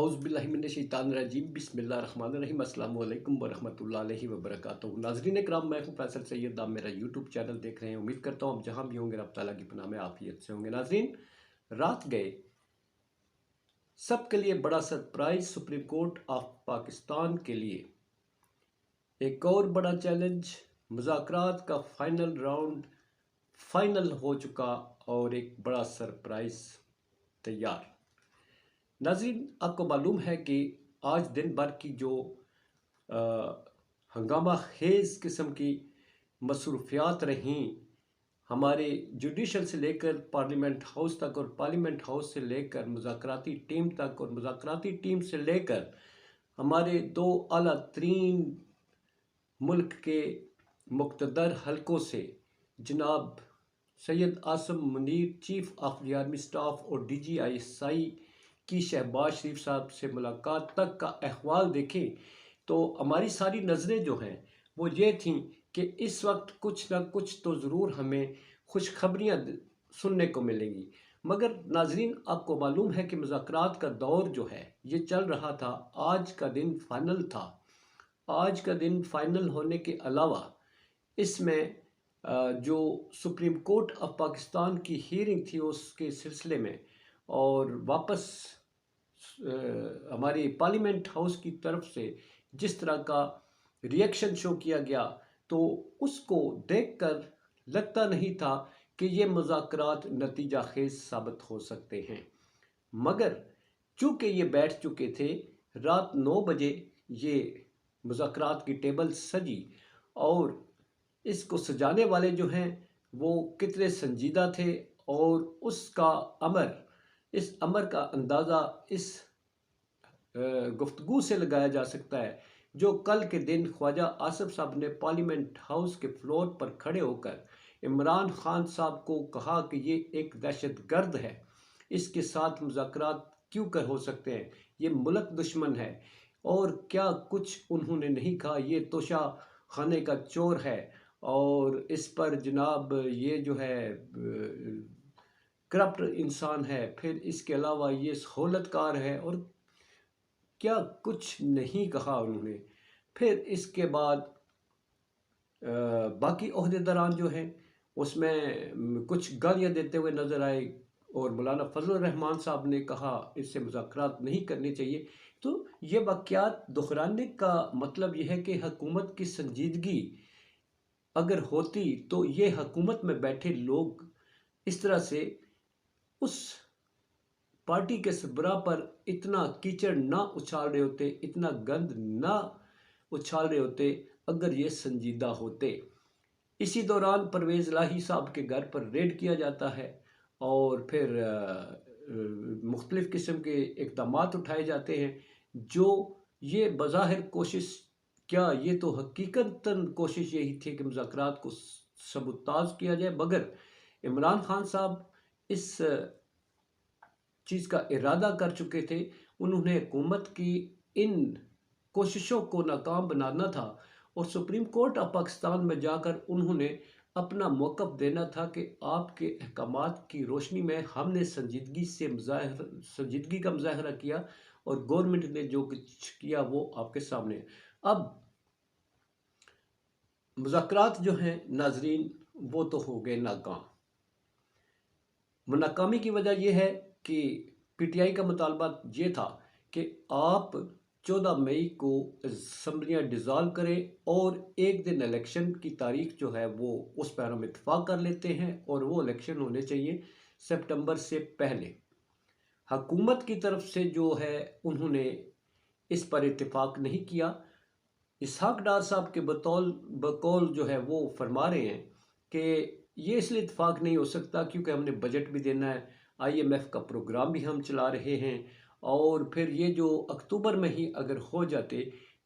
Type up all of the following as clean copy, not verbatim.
औज़ुबिल्लाहिमिनश्शैतानिर्रजीम बिस्मिल्लाहिर्रहमानिर्रहीम अस्सलामु अलैकुम वरहमतुल्लाहि वबरकातुहू। नाज़रीन इकराम, मैं हूँ फैसल सैयद। आप मेरा यूट्यूब चैनल देख रहे हैं। उम्मीद करता हूँ आप जहाँ भी होंगे रब ताला की पनाह में आफियत से होंगे। नाज़रीन, रात गए सबके लिए बड़ा surprise supreme court of Pakistan के लिए। एक और बड़ा चैलेंज, मुज़ाकरात का फाइनल राउंड फाइनल हो चुका और एक बड़ा सरप्राइज तैयार। नाज़रीन, आपको मालूम है कि आज दिन भर की जो हंगामा खेज़ किस्म की मसरूफियात रहीं, हमारे जुडिशल से लेकर पार्लियामेंट हाउस तक और पार्लियामेंट हाउस से लेकर मुज़ाकराती टीम तक और मुज़ाकराती टीम से लेकर हमारे दो आला तरीन मुल्क के मुक़्तदर हलकों से जनाब Syed Asim Munir chief of the army staff और DGISI की शहबाज शरीफ साहब से मुलाकात तक का अहवाल देखें तो हमारी सारी नज़रें जो हैं वो ये थीं कि इस वक्त कुछ ना कुछ तो ज़रूर हमें खुशखबरियाँ सुनने को मिलेंगी। मगर नाज़रीन, आपको मालूम है कि मुज़ाकरात का दौर जो है ये चल रहा था। आज का दिन फाइनल था। आज का दिन फाइनल होने के अलावा इसमें जो सुप्रीम कोर्ट ऑफ पाकिस्तान की हीयरिंग थी उसके सिलसिले में और वापस हमारी पार्लियामेंट हाउस की तरफ से जिस तरह का रिएक्शन शो किया गया तो उसको देखकर लगता नहीं था कि ये मुज़ाकरात नतीजा खेज़ साबित हो सकते हैं। मगर चूँकि ये बैठ चुके थे, रात 9 बजे ये मुज़ाकरात की टेबल सजी और इसको सजाने वाले जो हैं वो कितने संजीदा थे और उसका इस अमर का अंदाज़ा इस गुफ्तगू से लगाया जा सकता है जो कल के दिन ख्वाजा आसिफ साहब ने पार्लियामेंट हाउस के फ्लोर पर खड़े होकर इमरान खान साहब को कहा कि ये एक दहशतगर्द है, इसके साथ मुज़ाकरात क्यों कर हो सकते हैं, ये मुल्क दुश्मन है। और क्या कुछ उन्होंने नहीं कहा, ये तोशा खाने का चोर है और इस पर जनाब ये जो है करप्ट इंसान है, फिर इसके अलावा ये सहूलतकार है और क्या कुछ नहीं कहा उन्होंने। फिर इसके बाद बाकी ओहदेदारान जो हैं उसमें कुछ गालियाँ देते हुए नज़र आए और मौलाना फजल रहमान साहब ने कहा इससे मुज़ाकरात नहीं करने चाहिए। तो ये वाक़यात दोहराने का मतलब यह है कि हुकूमत की संजीदगी अगर होती तो ये हुकूमत में बैठे लोग इस तरह से उस पार्टी के सरबराह पर इतना कीचड़ ना उछाल रहे होते, इतना गंद ना उछाल रहे होते अगर ये संजीदा होते। इसी दौरान परवेज़ इलाही साहब के घर पर रेड किया जाता है और फिर मुख्तलिफ़ किस्म के इक़दामात उठाए जाते हैं जो ये बज़ाहिर कोशिश, क्या ये तो हकीकतन कोशिश यही थी कि मुज़ाकरात को सबूताज किया जाए। मगर इमरान खान साहब इस चीज़ का इरादा कर चुके थे। उन्होंने हुकूमत की इन कोशिशों को नाकाम बनाना था और सुप्रीम कोर्ट ऑफ पाकिस्तान में जाकर उन्होंने अपना मौक़िफ़ देना था कि आपके अहकामात की रोशनी में हमने संजीदगी का मुज़ाहरा किया और गवर्नमेंट ने जो कुछ किया वो आपके सामने है। अब मुज़ाकरात जो हैं नाज़रीन वो तो हो गए नाकाम। नाकामी की वजह यह है कि PTI का मुतालबा ये था कि आप 14 मई को असम्बलियाँ डिज़ॉल्व करें और एक दिन इलेक्शन की तारीख जो है वो उस पर हम इत्तफाक कर लेते हैं और वो इलेक्शन होने चाहिए सितंबर से पहले। हुकूमत की तरफ से जो है उन्होंने इस पर इत्तफाक नहीं किया। इसहाक डार साहब के बकौल जो है वो फरमा रहे हैं कि ये इसलिए इत्तफाक नहीं हो सकता क्योंकि हमने बजट भी देना है, IMF का प्रोग्राम भी हम चला रहे हैं और फिर ये जो अक्टूबर में ही अगर हो जाते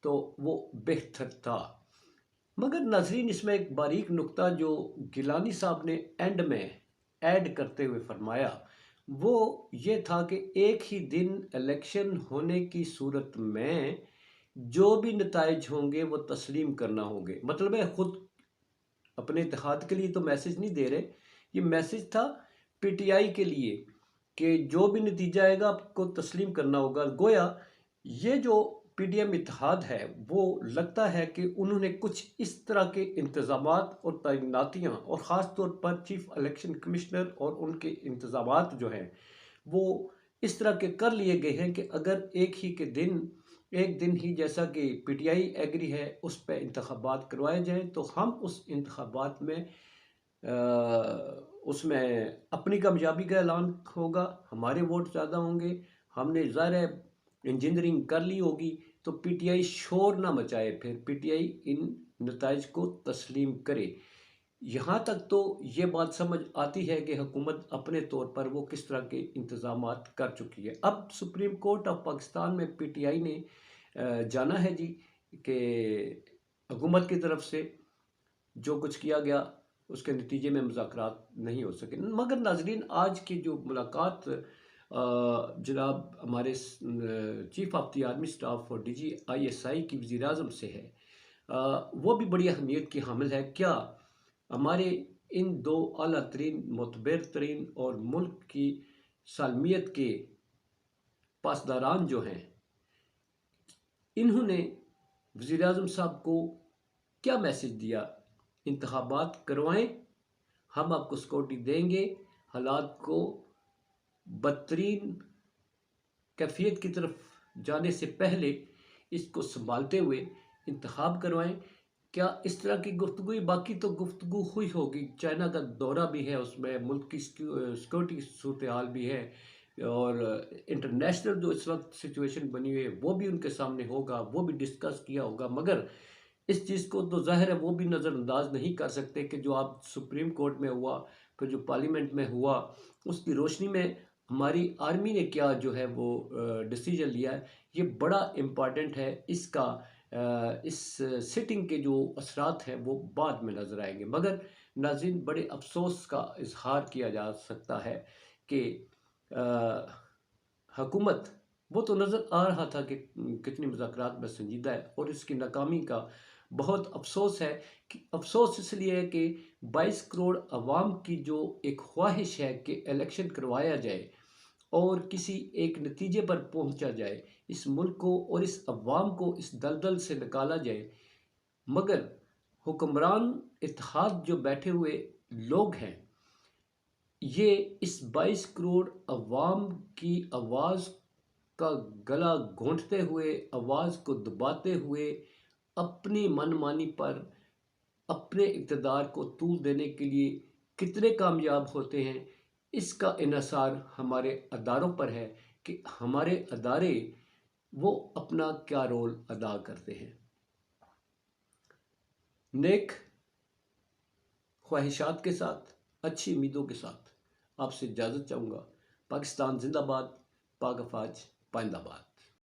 तो वो बेहतर था। मगर नाज़रीन, इसमें एक बारीक नुक्ता जो गिलानी साहब ने एंड में ऐड करते हुए फरमाया वो ये था कि एक ही दिन इलेक्शन होने की सूरत में जो भी नताइज होंगे वो तस्लीम करना होंगे। मतलब है खुद अपने इत्तेहाद के लिए तो मैसेज नहीं दे रहे, ये मैसेज था PTI के लिए कि जो भी नतीजा आएगा आपको तस्लीम करना होगा। गोया یہ جو پی ڈی ایم اتحاد ہے وہ لگتا ہے کہ انہوں نے کچھ اس طرح کے انتظامات اور تعیناتیاں اور خاص طور پر چیف الیکشن کمشنر اور ان کے انتظامات جو ہیں وہ اس طرح کے کر لیے گئے ہیں کہ اگر ایک دن ہی جیسا کہ پی ٹی آئی ایگری ہے اس پہ انتخابات کروائے جائیں تو ہم اس انتخابات میں اس میں اپنی کامیابی کا اعلان ہوگا، ہمارے ووٹ زیادہ ہوں گے، ہم نے ظاہر ہے انجینئرنگ کر لی ہوگی، تو پی ٹی آئی شور نہ مچائے، پھر پی ٹی آئی ان نتائج کو تسلیم کرے۔ یہاں تک تو یہ بات سمجھ آتی ہے کہ حکومت اپنے طور پر وہ کس طرح کے انتظامات کر چکی ہے۔ اب سپریم کورٹ آف پاکستان میں پی ٹی آئی نے جانا ہے جی کہ حکومت کی طرف سے جو کچھ کیا گیا اس کے نتیجے میں مذاکرات نہیں ہو سکے۔ مگر ناظرین، آج کی جو ملاقات جناب ہمارے chief of the army staff اور D G I S I کی وزیر اعظم سے ہے، وہ بھی بڑی اہمیت کی حامل ہے۔ کیا ہمارے ان دو اعلیٰ ترین، معتبر ترین اور ملک کی سالمیت کے پاسداران جو ہیں، انہوں نے وزیر اعظم صاحب کو کیا میسج دیا؟ انتخابات کروائیں، ہم آپ کو سیکورٹی دیں گے، حالات کو بدترین کیفیت کی طرف جانے سے پہلے اس کو سنبھالتے ہوئے انتخاب کروائیں۔ کیا اس طرح کی گفتگو؟ باقی تو گفتگو ہوئی ہوگی، چائنا کا دورہ بھی ہے، اس میں ملک کی سیکورٹی کی صورتحال بھی ہے، اور انٹرنیشنل جو اس وقت سچویشن بنی ہوئی ہے وہ بھی ان کے سامنے ہوگا، وہ بھی ڈسکس کیا ہوگا۔ مگر اس چیز کو تو ظاہر ہے وہ بھی نظر انداز نہیں کر سکتے کہ جو آپ سپریم کورٹ میں ہوا، پھر جو پارلیمنٹ میں ہوا، اس کی روشنی میں ہماری آرمی نے کیا جو ہے وہ ڈیسیجن لیا ہے، یہ بڑا امپارٹنٹ ہے۔ اس سٹنگ کے جو اثرات ہیں وہ بعد میں نظر آئیں گے۔ مگر ناظرین، بڑے افسوس کا اظہار کیا جا سکتا ہے کہ حکومت، وہ تو نظر آ رہا تھا کہ کتنی مذاکرات میں سنجیدہ ہے، اور اس کی ناکامی کا بہت افسوس ہے۔ کہ افسوس اس لیے ہے کہ 22 کروڑ عوام کی جو ایک خواہش ہے کہ الیکشن کروایا جائے اور کسی ایک نتیجے پر پہنچا جائے، اس ملک کو اور اس عوام کو اس دلدل سے نکالا جائے، مگر حکمران اتحاد جو بیٹھے ہوئے لوگ ہیں، یہ اس 22 کروڑ عوام کی آواز کا گلا گھونٹتے ہوئے، آواز کو دباتے ہوئے، اپنی من مانی پر اپنے اقتدار کو طول دینے کے لیے کتنے کامیاب ہوتے ہیں، اس کا انحصار ہمارے اداروں پر ہے کہ ہمارے ادارے وہ اپنا کیا رول ادا کرتے ہیں۔ نیک خواہشات کے ساتھ، اچھی امیدوں کے ساتھ آپ سے اجازت چاہوں گا۔ پاکستان زندہ باد، پاک افواج پائندہ باد۔